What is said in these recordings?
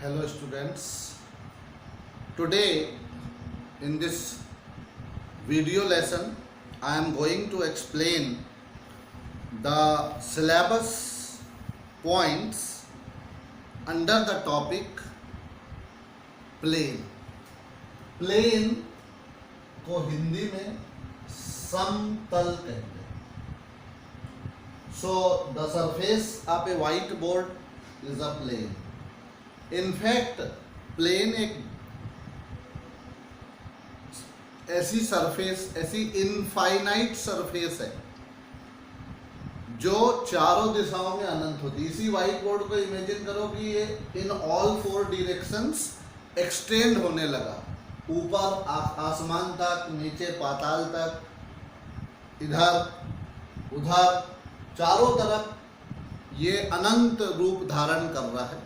Hello students. Today in this video lesson I am going to explain the syllabus points under the topic plane. Plane को हिंदी में समतल कहते हैं. So the surface of a whiteboard is a plane. In fact, plane एक ऐसी surface, ऐसी infinite surface है जो चारों दिशाओं में अनंत होती है. इसी व्हाइट बोर्ड को इमेजिन करो कि ये in all four directions extend होने लगा, ऊपर आसमान तक, नीचे पाताल तक, इधर उधर, चारों तरफ ये अनंत रूप धारण कर रहा है.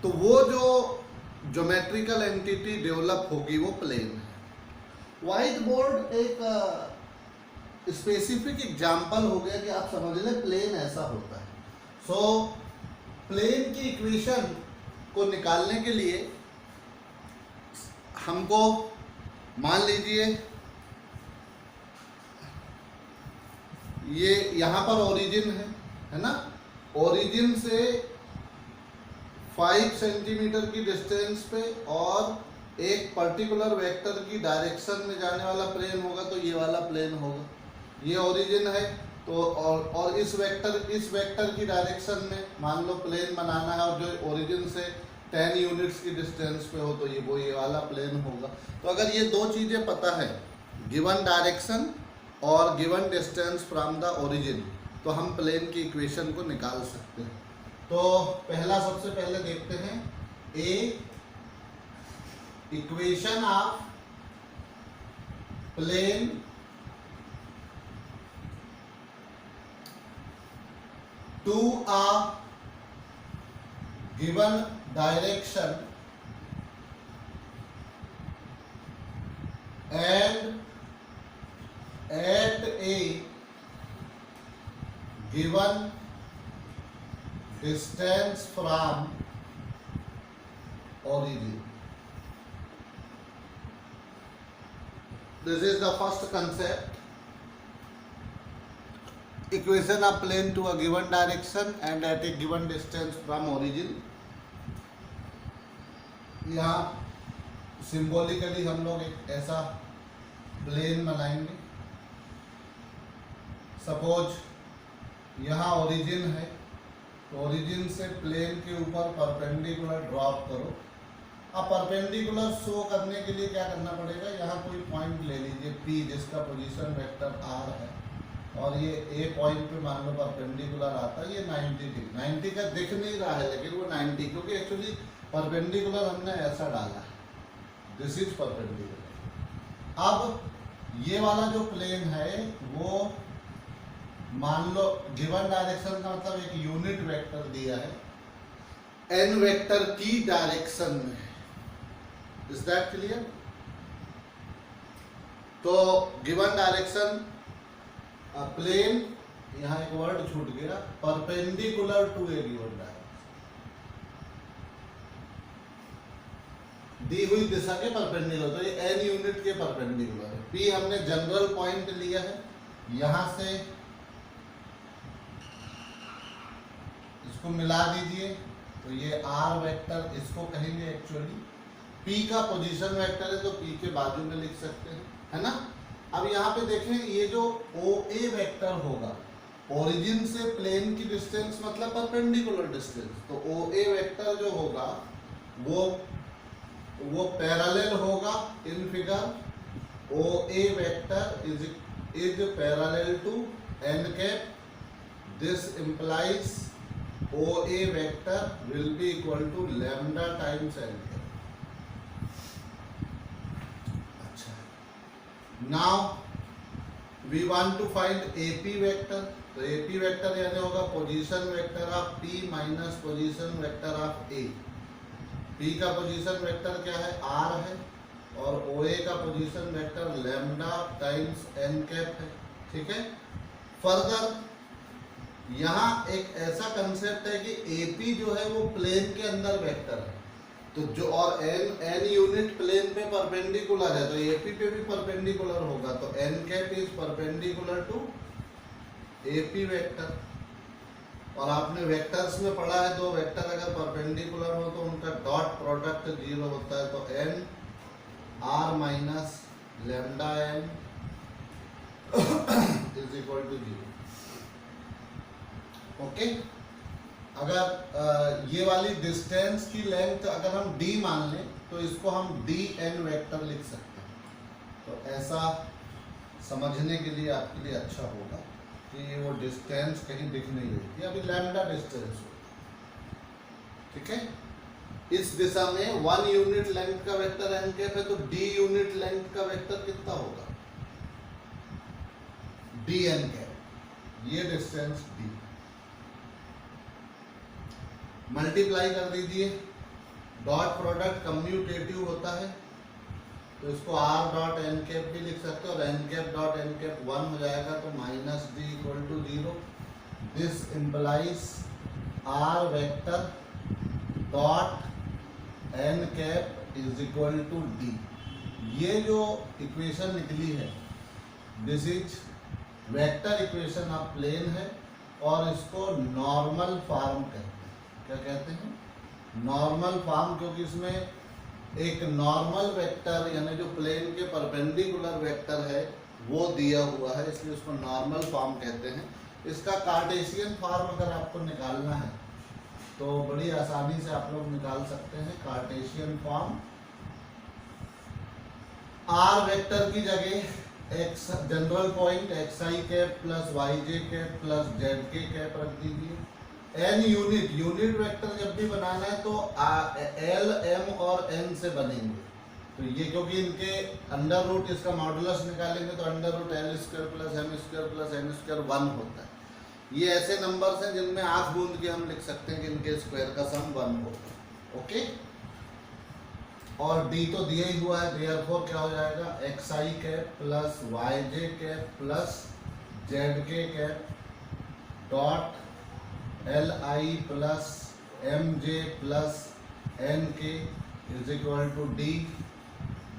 तो वो जो ज्योमेट्रिकल एंटिटी डेवलप होगी वो प्लेन है. व्हाइट बोर्ड एक स्पेसिफिक एग्जाम्पल हो गया कि आप समझ लें प्लेन ऐसा होता है. सो प्लेन की इक्वेशन को निकालने के लिए हमको मान लीजिए ये यहाँ पर ओरिजिन है ना. ओरिजिन से 5 सेंटीमीटर की डिस्टेंस पे और एक पर्टिकुलर वेक्टर की डायरेक्शन में जाने वाला प्लेन होगा तो ये वाला प्लेन होगा. ये ओरिजिन है तो और इस वेक्टर की डायरेक्शन में मान लो प्लेन बनाना है और जो ओरिजिन से 10 यूनिट्स की डिस्टेंस पे हो तो ये वाला प्लेन होगा. तो अगर ये दो चीज़ें पता है, गिवन डायरेक्शन और given distance from the origin, तो हम प्लेन की इक्वेशन को निकाल सकते हैं. तो सबसे पहले देखते हैं a equation of plane to a given direction and at a given distance from origin. This is the first concept. Equation of plane to a given direction and at a given distance from origin. यहाँ symbolically हम लोग एक ऐसा plane बनाएंगे. Suppose यहाँ origin है तो origin से प्लेन के ऊपर परपेंडिकुलर ड्रॉप करो. अब परपेंडिकुलर शो करने के लिए क्या करना पड़ेगा, यहाँ कोई पॉइंट ले लीजिए P जिसका पोजीशन वेक्टर R है और ये A पॉइंट पे मान लो परपेंडिकुलर आता है. ये 90 का दिख नहीं रहा है लेकिन वो 90, क्योंकि एक्चुअली परपेंडिकुलर हमने ऐसा डाला है. This is perpendicular. अब ये वाला जो प्लेन है वो मान लो गिवन डायरेक्शन का मतलब एक यूनिट वेक्टर दिया है एन वेक्टर की डायरेक्शन में. Is that clear? तो गिवन डायरेक्शन प्लेन, यहाँ एक वर्ड छूट गया, perpendicular to a given direction, दी हुई दिशा के परपेंडिकुलर. तो ये एन यूनिट के परपेंडिकुलर है. पी हमने जनरल पॉइंट लिया है, यहां से इसको मिला दीजिए तो ये आर वेक्टर, इसको कहेंगे एक्चुअली पी का पोजीशन वेक्टर है तो पी के बाजू में लिख सकते हैं, है ना. अब यहाँ पे देखें ये जो ओ ए वेक्टर होगा, ओरिजिन से प्लेन की डिस्टेंस मतलब परपेंडिकुलर डिस्टेंस, तो ओ ए वेक्टर जो होगा वो पैरेलल होगा in figure. O A vector is parallel to n cap. This implies OA vector will be equal to lambda times n cap. अच्छा, now we want to find AP vector. तो AP vector यानी होगा position vector of P minus position vector of A. P का position vector क्या है, R है, और OA का position vector lambda times n cap है. ठीक है. फर्दर यहाँ एक ऐसा कंसेप्ट है कि AP जो है वो प्लेन के अंदर वेक्टर है. तो जो और n यूनिट प्लेन पे परपेंडिकुलर है तो AP पे भी परपेंडिकुलर होगा, तो n cap is perpendicular to AP vector. और आपने वेक्टर्स में पढ़ा है, दो वेक्टर अगर परपेंडिकुलर हो तो उनका डॉट प्रोडक्ट 0 होता है, तो n r minus lambda n is equal to 0। Okay, अगर ये वाली डिस्टेंस की लेंथ अगर हम d मान लें तो इसको हम dn वेक्टर लिख सकते हैं। तो ऐसा समझने के लिए आपके लिए अच्छा होगा कि वो डिस्टेंस कहीं दिख नहीं रही, अभी लैम्डा डिस्टेंस हो, ठीक है। इस दिशा में 1 यूनिट लेंथ का वेक्टर n कैप है, तो d यूनिट लेंथ का वेक्टर कितना होगा, dn कैप, ये डिस्टेंस d मल्टीप्लाई कर दीजिए, डॉट प्रोडक्ट कम्यूटेटिव होता है तो इसको r डॉट एन कैप भी लिख सकते हो, और n cap dot n cap 1 हो जाएगा, तो minus d equal to 0। This implies r vector dot n cap is equal to d। ये जो इक्वेशन निकली है this is vector equation of plane है, और इसको नॉर्मल फॉर्म कहते हैं। क्या कहते हैं, नॉर्मल फॉर्म, क्योंकि इसमें एक नॉर्मल वेक्टर यानी जो प्लेन के परपेंडिकुलर वेक्टर है वो दिया हुआ है, इसलिए उसको नॉर्मल फॉर्म कहते हैं। इसका कार्टेशियन फॉर्म अगर आपको निकालना है तो बड़ी आसानी से आप लोग निकाल सकते हैं। कार्टेशियन फॉर्म, आर वेक्टर की जगह x general point xi cap plus yj cap plus zk cap रख दीजिए। n यूनिट वेक्टर जब भी बनाना है तो l m और n से बनेंगे, तो ये क्योंकि इनके अंडर रूट इसका मॉडुलस निकालेंगे तो under root l square plus m square plus n square 1 होता है। ये ऐसे नंबर्स हैं जिनमें आंख बूंद के हम लिख सकते हैं कि इनके स्क्वायर का सम 1 होगा। ओके, और d तो दिया ही हुआ है, देयरफॉर क्या हो जाएगा, xi cap plus yj cap plus zk cap dot li plus mj plus nk is equal to d.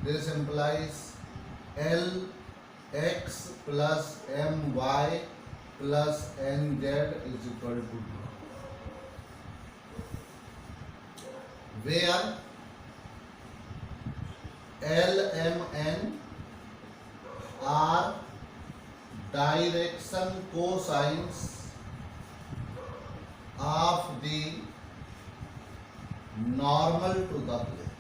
This implies lx plus my plus nz is equal to d, where l, m, n are direction cosines of the normal to the plane।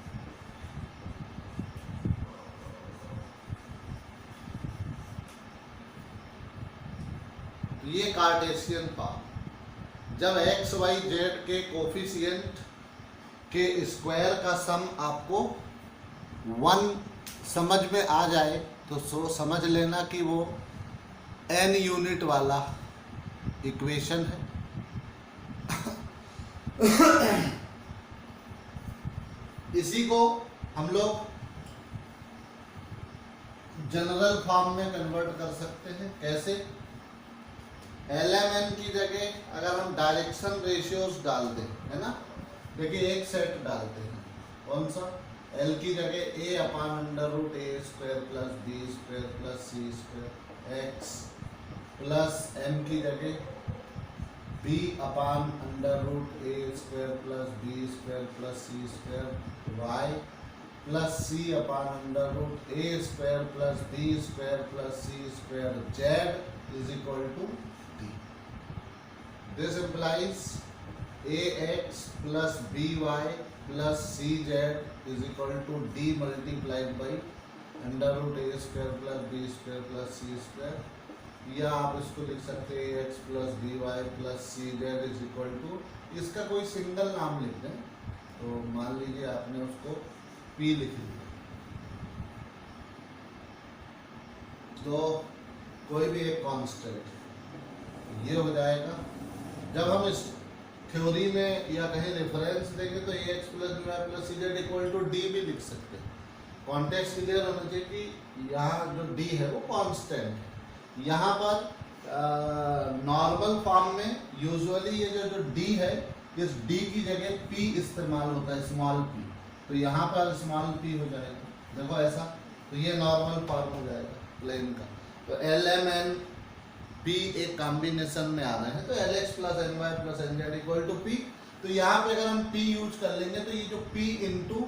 तो ये Cartesian form, जब x y z के coefficient के square का सम आपको 1 समझ में आ जाए तो समझ लेना कि वो n यूनिट वाला इक्वेशन है। इसी को हम लोग जनरल फॉर्म में कन्वर्ट कर सकते हैं। कैसे, LMN की जगह अगर हम डायरेक्शन रेशियोज डाल दें, है ना, देखिए एक सेट डालते हैं, कौन सा, L की जगह a upon under root a square plus b square plus c square x plus m की जगह b upon under root a square plus b square plus c square y प्लस c upon under root a square plus b square plus c square z is equal to d। This implies ax plus by plus cz is equal to d multiplied by under root a square plus b square plus c square, या आप इसको लिख सकते हैं x plus B Y plus C z is equal to, इसका कोई single नाम लिख दें, तो मान लीजिए आपने उसको P लिख लिया, तो कोई भी एक कांस्टेंट ये हो जाएगा। जब हम इस थ्योरी में या कहीं रेफरेंस देंगे तो x plus B Y plus C Z equal to d भी लिख सकते हैं। कॉन्टेक्स्ट क्लियर होना चाहिए कि यहाँ जो डी है वो कांस्टेंट है। यहाँ पर नॉर्मल फॉर्म में यूजुअली ये जो डी है, इस डी की जगह पी इस्तेमाल होता है, स्मॉल पी, तो यहाँ पर स्मॉल p हो जाएगा, देखो ऐसा। तो ये नॉर्मल फॉर्म हो जाएगा प्लेन का। तो एल एम एन पी एक कॉम्बिनेशन में आ रहे हैं, तो l x plus n y plus n z equal to p. तो यहाँ पे अगर हम p यूज कर लेंगे तो ये जो p इंटू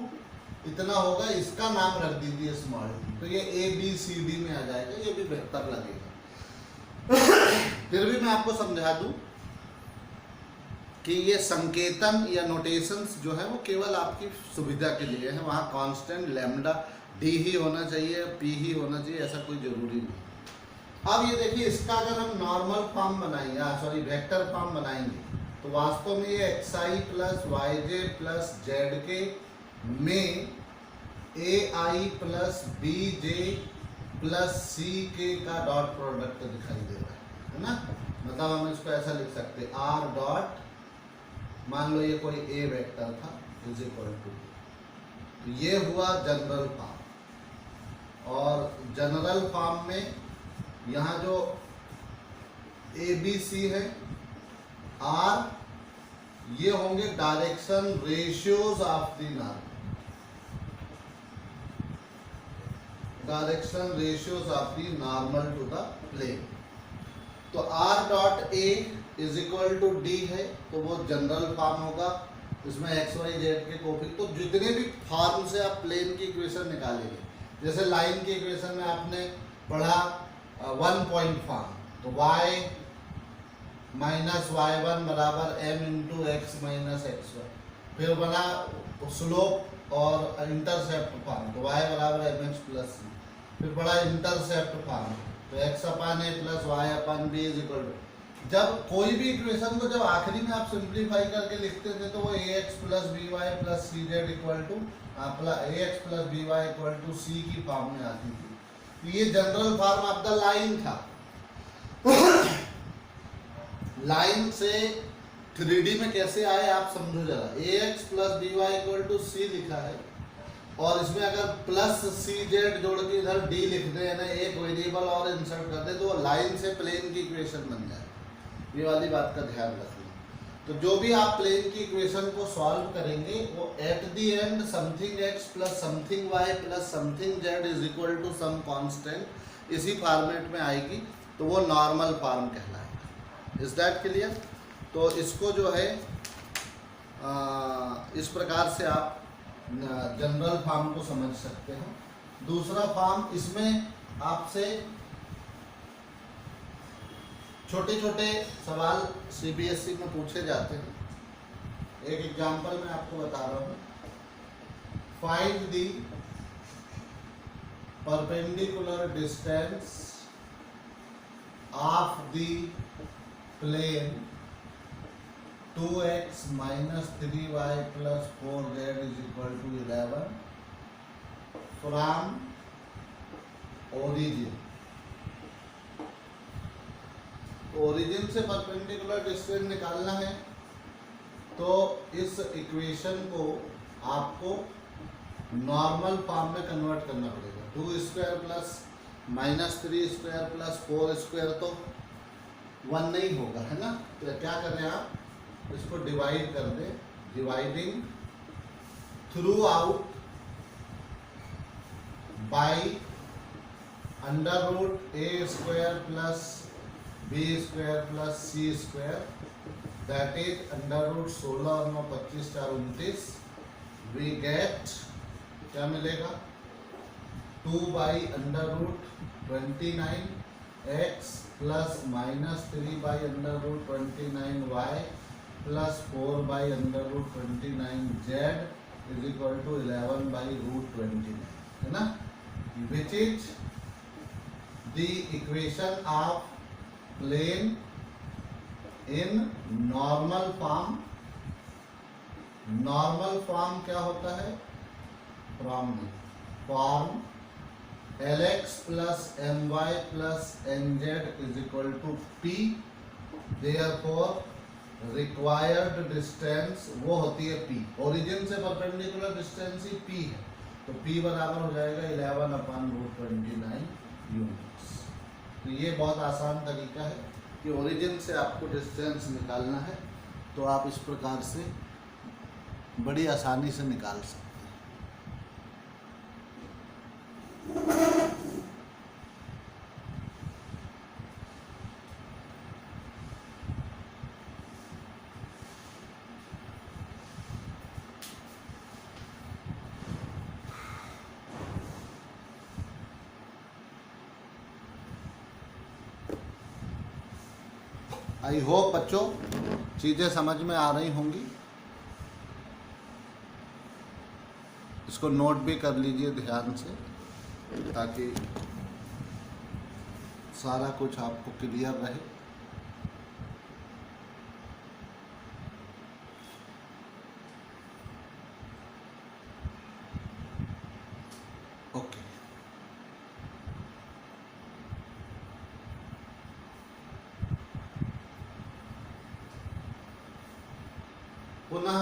इतना होगा, इसका नाम रख दीजिए स्मॉल p, तो ये ए बी सी डी में आ जाएगा, ये भी बेहतर लगेगा। फिर भी मैं आपको समझा दूं कि ये संकेतन या नोटेशंस जो है वो केवल आपकी सुविधा के लिए है, वहाँ कांस्टेंट लैम्डा डी ही होना चाहिए, पी ही होना चाहिए, ऐसा कोई जरूरी नहीं। अब ये देखिए, इसका अगर हम नॉर्मल फॉर्म बनाएंगे, वेक्टर फॉर्म बनाएंगे, तो वास्तव में ये एक्स आई प्लस वाई जे प्लस जेड के में ए आई प्लस बी जे प्लस सी के का डॉट प्रोडक्ट दिखाई दे रहा है ना। मतलब हम इसको ऐसा लिख सकते हैं, आर डॉट, मान लो ये कोई ए वेक्टर था, इज इक्वल टू, तो ये हुआ जनरल फॉर्म। और जनरल फॉर्म में यहाँ जो ए बी सी है, आर, ये होंगे direction ratios of the normal, direction ratios of the normal to the plane. तो R dot A is equal to D है, तो वो जनरल फॉर्म होगा, इसमें एक्स वाई जेड के कोफिशिएंट। तो जितने भी फॉर्म से आप प्लेन की इक्वेशन निकालेंगे, जैसे लाइन की इक्वेशन में आपने पढ़ा 1 पॉइंट फॉर्म, तो y माइनस वाई वन बराबर m into x minus x y. फिर बना स्लोप और इंटरसेप्ट फॉर्म, तो y बराबर एम एक्स प्लस सी। फिर बड़ा इंटरसेप्ट फॉर्म, तो x upon a plus y upon b is equal to. जब कोई भी इक्वेशन को जब आखिरी में आप सिंप्लीफाई करके लिखते थे, तो वो A X plus B Y plus C Z equal to A X plus B Y equal to C की फॉर्म में आती थी। तो ये general form of the line था। लाइन से 3D में कैसे आए आप समझो जरा। A X plus B Y equal to C लिखा है, और इसमें अगर प्लस सी जेड जोड़ के इधर डी लिख दे, यानी एक वेरिएबल और इंसर्ट कर दे, तो वो लाइन से प्लेन की इक्वेशन बन जाए। ये वाली बात का ध्यान रखना। तो जो भी आप प्लेन की इक्वेशन को सॉल्व करेंगे, वो at the end something x plus something y plus something z is equal to some constant, इसी फॉर्मेट में आएगी, तो वो नॉर्मल फॉर्म कहलाएगा। Is that clear? तो इसको जो है इस प्रकार से आप जनरल फॉर्म को समझ सकते हो। दूसरा फॉर्म, इसमें आपसे छोटे छोटे सवाल सीबीएसई में पूछे जाते हैं। एक एग्जांपल मैं आपको बता रहा हूँ। Find the perpendicular distance of the plane 2x minus 3y plus 4z is equal to 11 from origin। Origin से परपेंडिकुलर डिस्टेंस निकालना है, तो इस इक्वेशन को आपको नॉर्मल फॉर्म में कन्वर्ट करना पड़ेगा। 2 square plus minus 3 square plus 4 square तो 1 नहीं होगा, है ना। तो क्या करें आप, इसको डिवाइड कर दें, dividing throughout by under root a square plus b square plus c square, that is under root 16 और 9 25 4 29। वी गेट क्या मिलेगा, 2 by under root 29 x plus minus 3 by under root 29 y plus 4 by under root 29 z is equal to 11 by root 29, है ना। Which is the equation of plane in normal form. Normal form क्या होता है, form l x plus m y plus n z is equal to p. Therefore required distance वो होती है p, origin से perpendicular distance ही p है, तो p बराबर हो जाएगा 11 अपान रूट 29 यूनिट्स। तो ये बहुत आसान तरीका है कि ओरिजिन से आपको डिस्टेंस निकालना है, तो आप इस प्रकार से बड़ी आसानी से निकाल सकते हैं। आई होप बच्चों चीज़ें समझ में आ रही होंगी। इसको नोट भी कर लीजिए ध्यान से, ताकि सारा कुछ आपको क्लियर रहे। ओके, पुनः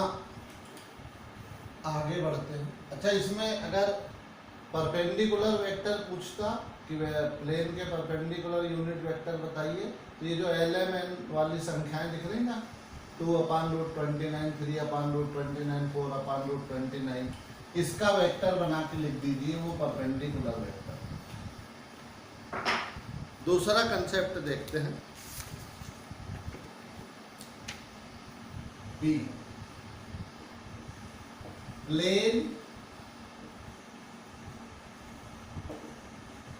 आगे बढ़ते हैं। अच्छा, इसमें अगर परपेंडिकुलर वेक्टर पूछता कि प्लेन के परपेंडिकुलर यूनिट वेक्टर बताइए, तो ये जो LMN वाली संख्याएं दिख रही ना, 2/√29, 3/√29, 4/√29, इसका वेक्टर बना के लिख दीजिए, वो परपेंडिकुलर वेक्टर। दूसरा कंसेप्ट देखते हैं, P plane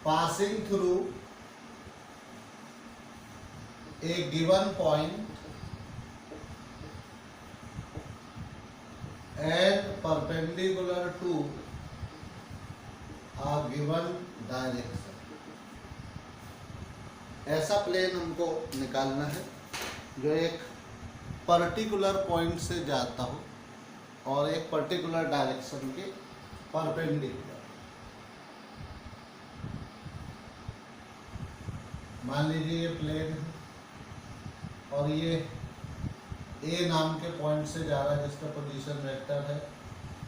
passing through a given point and perpendicular to a given direction। ऐसा प्लेन हमको निकालना है जो एक पर्टिकुलर पॉइंट से जाता हो और एक पर्टिकुलर डायरेक्शन के परपेंडिकुलर। मान लीजिए ये प्लेन है और ये ए नाम के पॉइंट से जा रहा है जिसका पोजीशन वेक्टर है,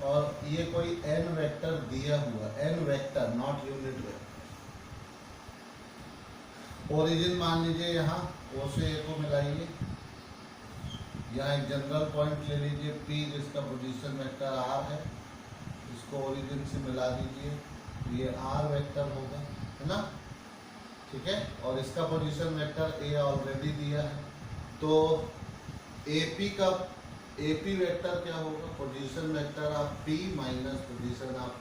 और ये कोई n वेक्टर दिया हुआ, n vector not unit vector. Origin मान लीजिए यहाँ O से A को मिलाइए, यहाँ एक जनरल पॉइंट ले लीजिए P जिसका पोजीशन वेक्टर R है, इसको ओरिजिन से मिला दीजिए, ये R वेक्टर होगा, है ना, ठीक है। और इसका पोजीशन वेक्टर A ऑलरेडी दिया है, तो AP वेक्टर क्या होगा, position vector of P minus position of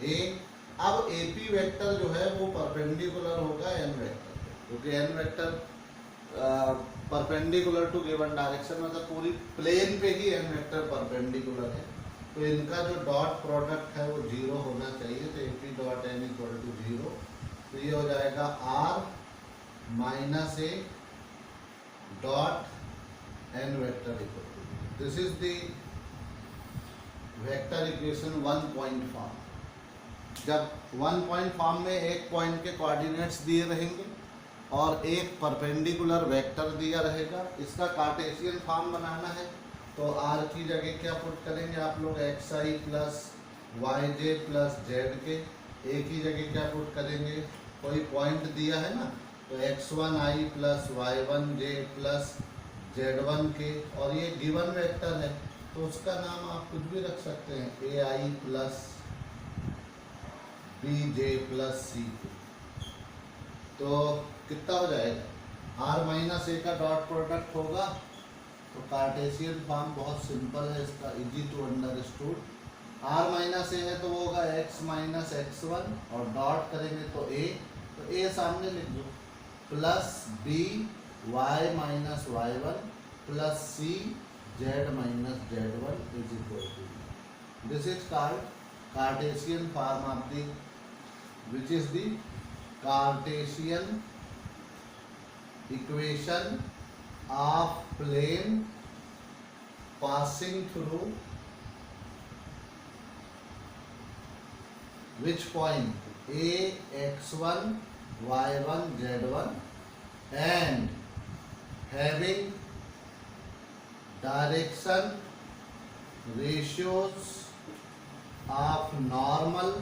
A। अब AP वेक्टर जो है वो परपेंडिकुलर होगा n वेक्टर, क्योंकि n vector perpendicular to given direction, मतलब पूरी प्लेन पे ही n वेक्टर परपेंडिकुलर है, तो इनका जो डॉट प्रोडक्ट है वो 0 होना चाहिए। तो AP dot n equal to 0, तो ये हो जाएगा R minus A dot n vector equal to. This is the vector equation 1 point form. जब 1 पॉइंट फॉर्म में एक पॉइंट के कोऑर्डिनेट्स दिए रहेंगे और एक परपेंडिकुलर वेक्टर दिया रहेगा, इसका कार्टेशियन फॉर्म बनाना है, तो R की जगह क्या पुट करेंगे आप लोग, xi plus yj plus zk। A की जगह क्या पुट करेंगे, कोई पॉइंट दिया है ना, तो x1i plus y1j plus z1k, और ये गिवन वेक्टर है तो उसका नाम आप कुछ भी रख सकते हैं, ai plus bj plus ck। तो कितना हो जाएगा, R माइनस A का डॉट प्रोडक्ट होगा, तो कार्टेशियन फॉर्म बहुत सिंपल है इसका, easy to understood. R minus A है तो वो होगा x माइनस x1 और डॉट करेंगे तो A, तो A सामने लिख दो, plus B y minus y1 plus C z minus z1 is equal to. This is called cartesian form of the, which is the cartesian equation of plane passing through which point A, x1, y1, z1 and having direction ratios of normal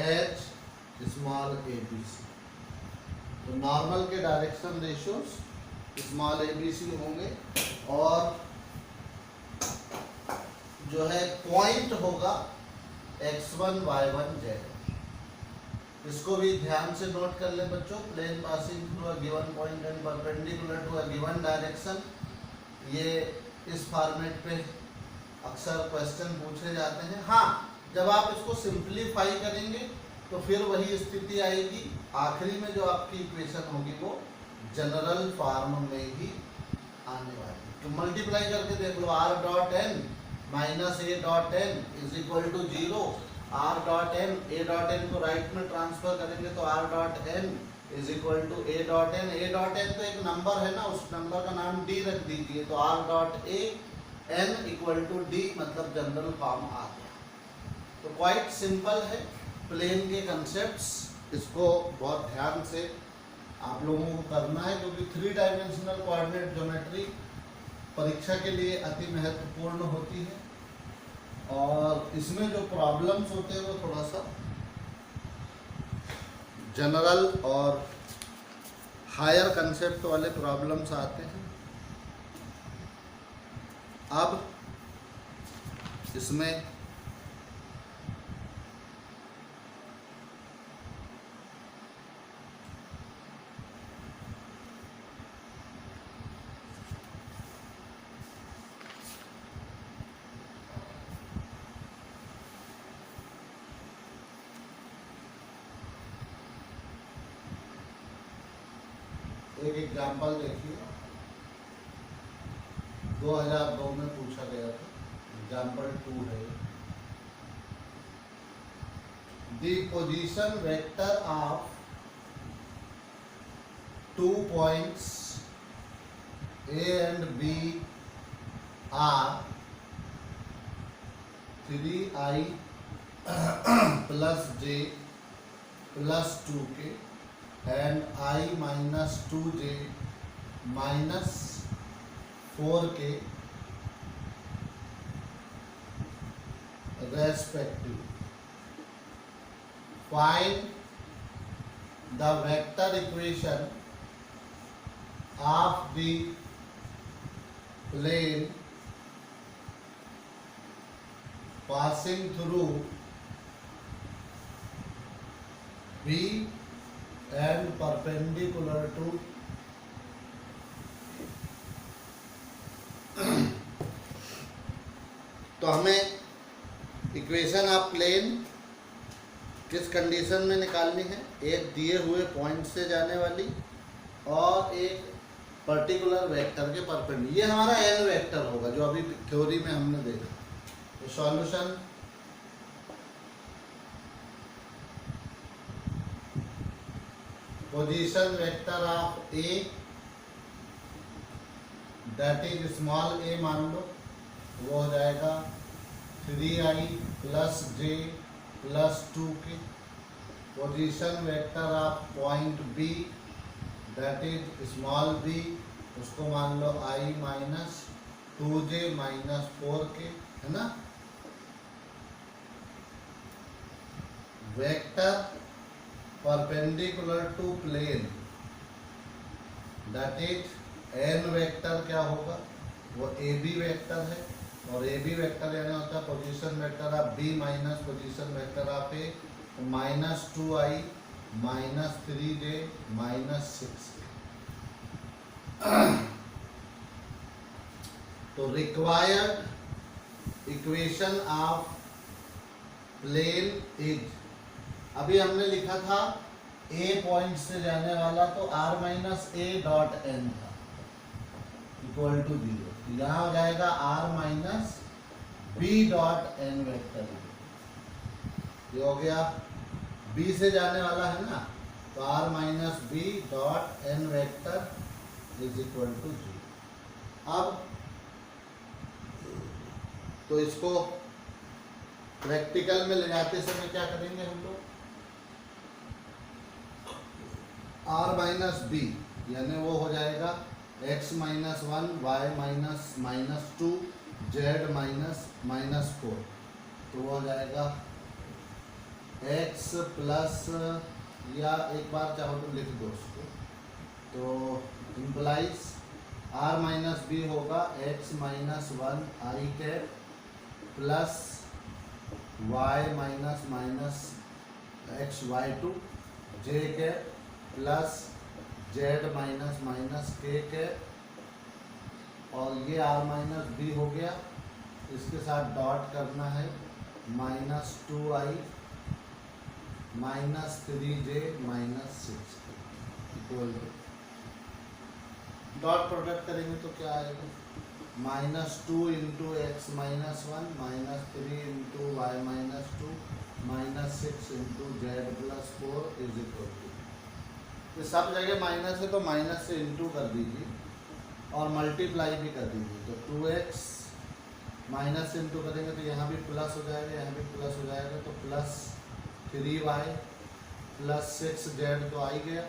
h small abc। तो normal के direction ratios small abc होंगे, और जो है point होगा x1 y1 z। इसको भी ध्यान से नोट कर ले बच्चों। Plane passing through a given point and perpendicular to a given direction, ये इस फॉर्मेट पे अक्सर क्वेश्चन पूछे जाते हैं। हाँ, जब आप इसको सिंप्लीफाई करेंगे तो फिर वही स्थिति आएगी, आखिरी में जो आपकी इक्वेशन होगी वो जनरल फॉर्म में ही आने वाली। तो मल्टीप्लाई करके देख लो, r dot n minus a dot n is equal to 0। r dot n, a dot n को राइट में ट्रांसफर करेंगे तो r dot n is equal to a dot n। a dot n तो एक number है ना, उस number का नाम d रख दीजिए, तो r dot a n equal to d, मतलब जनरल फॉर्म आ गया। तो क्वाइट सिंपल है प्लेन के कंसेप्ट्स, इसको बहुत ध्यान से आप लोगों को करना है, क्योंकि 3 डायमेंशनल कोऑर्डिनेट ज्योमेट्री परीक्षा के लिए अति महत्वपूर्ण होती है। और इसमें जो प्रॉब्लम्स होते हैं वो थोड़ा सा जनरल और हायर कंसेप्ट वाले प्रॉब्लम्स आते हैं। अब इसमें एक एग्जाम्पल देखिए, 2002 में पूछा गया था, एग्जाम्पल 2 है। The position vector of 2 points A and B are 3i plus j plus 2k and I minus 2j minus 4k respectively. Find the vector equation of the plane passing through B and perpendicular to तो हमें equation of plane किस condition में निकालनी है, एक दिए हुए point से जाने वाली और एक पर्टिकुलर वेक्टर के परपेंडिकुलर। ये हमारा एन वेक्टर होगा जो अभी थ्योरी में हमने देखा। तो solution, position vector of A that is small a मान लो, वो हो जाएगा 3i plus j plus 2k। Position vector of point B that is small b, उसको मान लो i minus 2j minus 4k, है ना। Vector perpendicular to plane that is n vector क्या होगा, वो ए बी वेक्टर है, और ए बी वेक्टर यानी होता है position vector of b minus position vector of a, minus 2i minus 3j minus 6k। तो required equation of plane is, अभी हमने लिखा था ए पॉइंट से जाने वाला तो r minus a dot n था इक्वल टू 0, यहाँ हो जाएगा r minus b dot n vector. ये हो गया b से जाने वाला है ना, तो r minus b dot n vector is equal to 0। अब तो इसको प्रैक्टिकल में ले जाते समय क्या करेंगे हम लोग, r माइनस बी यानी वो हो जाएगा x minus 1 y minus minus 2 z minus minus 4, तो वो हो जाएगा x प्लस, या एक बार चाहो तो लिख दो उसको, तो इम्प्लाइज r माइनस बी होगा x minus 1 i cap plus Y minus minus x Y two J K plus Z minus minus के और ये आर माइनस बी हो गया, इसके साथ डॉट करना है minus 2i minus 3j minus 6 equal to, dot product करेंगे तो क्या आएगा minus 2 into x minus 1 minus 3 into y minus 2 minus 6 into z plus 4 is equal to, ये सब जगह माइनस है तो माइनस से इंटू कर दीजिए और मल्टीप्लाई भी कर दीजिए, तो 2x माइनस से इंटू करेंगे तो यहाँ भी प्लस हो जाएगा, यहाँ भी प्लस हो जाएगा, तो प्लस 3y प्लस 6z तो आ ही गया।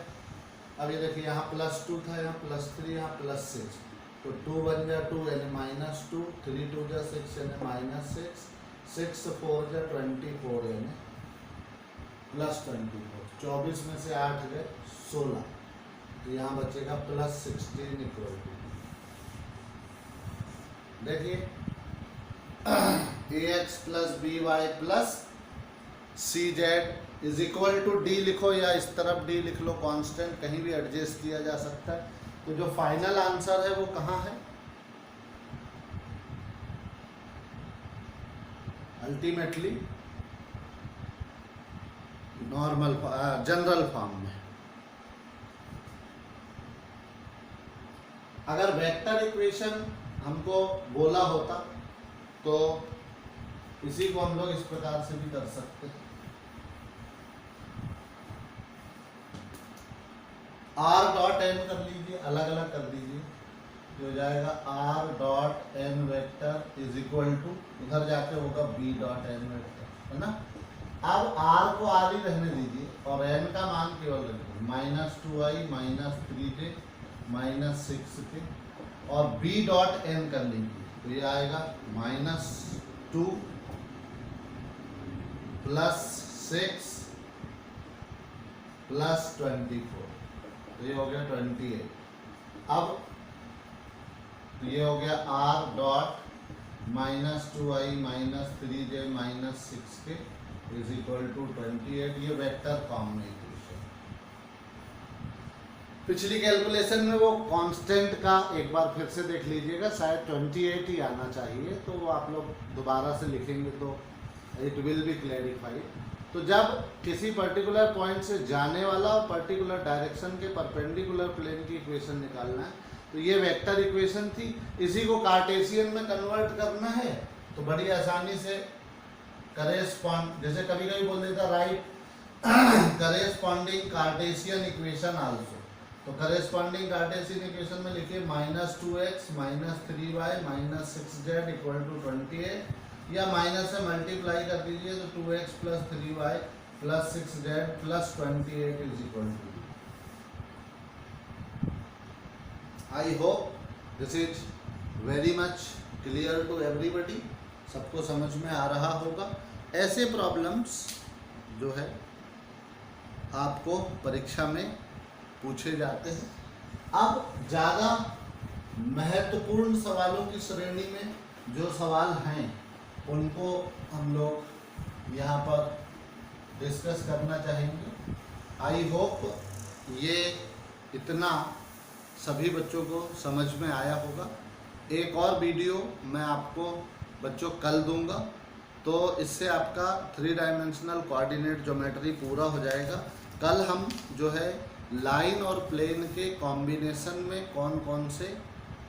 अब ये देखिए यहाँ प्लस 2 था, यहाँ प्लस 3, यहाँ प्लस 6, तो 2 बन गया 2 यानी माइनस 2, 3 2 जा 6 यानी माइनस 6, 6 4 जा 24 यानी प्लस 24, 24 में से 8 गए 16, तो यहाँ बचेगा प्लस 16 इक्वल टू, देखिए ax plus B Y plus C z is equal to d लिखो या इस तरफ डी लिख लो, कांस्टेंट कहीं भी एडजस्ट किया जा सकता है। तो जो फाइनल आंसर है वो कहाँ है, अल्टीमेटली नॉर्मल जनरल फॉर्म में। अगर वेक्टर इक्वेशन हमको बोला होता तो इसी को हम लोग इस प्रकार से भी कर सकते हैं, आर डॉट एन कर लीजिए, अलग अलग कर दीजिए, जो जाएगा r dot n vector is equal to, उधर जाके होगा बी डॉट एन वेक्टर, है ना। अब आर को आर ही रहने दीजिए और एन का मान केवल रखिए minus 2i minus 3j minus 6k और बी डॉट एन कर लीजिए, तो ये आएगा माइनस 2 प्लस 6 प्लस 24, तो ये हो गया 28। अब ये हो गया r dot minus 2i minus 3j minus 6k is equal to 28, ये वेक्टर फॉर्म में इक्वेशन। पिछली कैलकुलेशन में वो कांस्टेंट का एक बार फिर से देख लीजिएगा, शायद 28 ही आना चाहिए, तो वो आप लोग दोबारा से लिखेंगे तो इट विल बी क्लैरिफाइड। तो जब किसी पर्टिकुलर पॉइंट से जाने वाला और पर्टिकुलर डायरेक्शन के परपेंडिकुलर प्लेन की इक्वेशन निकालना है, तो ये वेक्टर इक्वेशन थी, इसी को कार्टेशियन में कन्वर्ट करना है तो बड़ी आसानी से करेस्पॉन्ड, जैसे कभी कभी बोल देता write corresponding cartesian equation also, तो करेस्पॉन्डिंग कार्टेशियन इक्वेशन में लिखिए minus 2x minus 3y minus 6z equal to 28, या माइनस से मल्टीप्लाई कर दीजिए तो 2x plus 3y plus 6z plus 28 is equal to. I hope this is very much clear to everybody, सबको समझ में आ रहा होगा। ऐसे प्रॉब्लम्स जो है आपको परीक्षा में पूछे जाते हैं। अब ज़्यादा महत्वपूर्ण सवालों की श्रेणी में जो सवाल हैं उनको हम लोग यहाँ पर डिस्कस करना चाहेंगे। आई होप ये इतना सभी बच्चों को समझ में आया होगा। एक और वीडियो मैं आपको बच्चों कल दूंगा, तो इससे आपका 3 डायमेंशनल कोऑर्डिनेट ज्योमेट्री पूरा हो जाएगा। कल हम जो है लाइन और प्लेन के कॉम्बिनेशन में कौन कौन से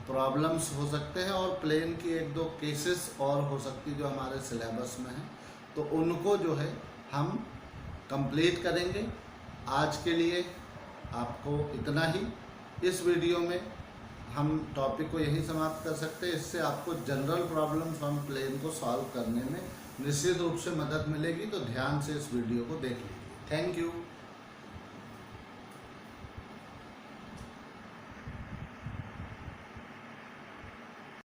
प्रॉब्लम्स हो सकते हैं और प्लेन की 1-2 केसेस और हो सकती जो हमारे सिलेबस में हैं, तो उनको जो है हम कंप्लीट करेंगे। आज के लिए आपको इतना ही। इस वीडियो में हम टॉपिक को यहीं समाप्त कर सकते हैं। इससे आपको जनरल प्रॉब्लम्स ऑन प्लेन को सॉल्व करने में निश्चित रूप से मदद मिलेगी, तो ध्यान से इस वीडियो को देख लीजिए। Thank you.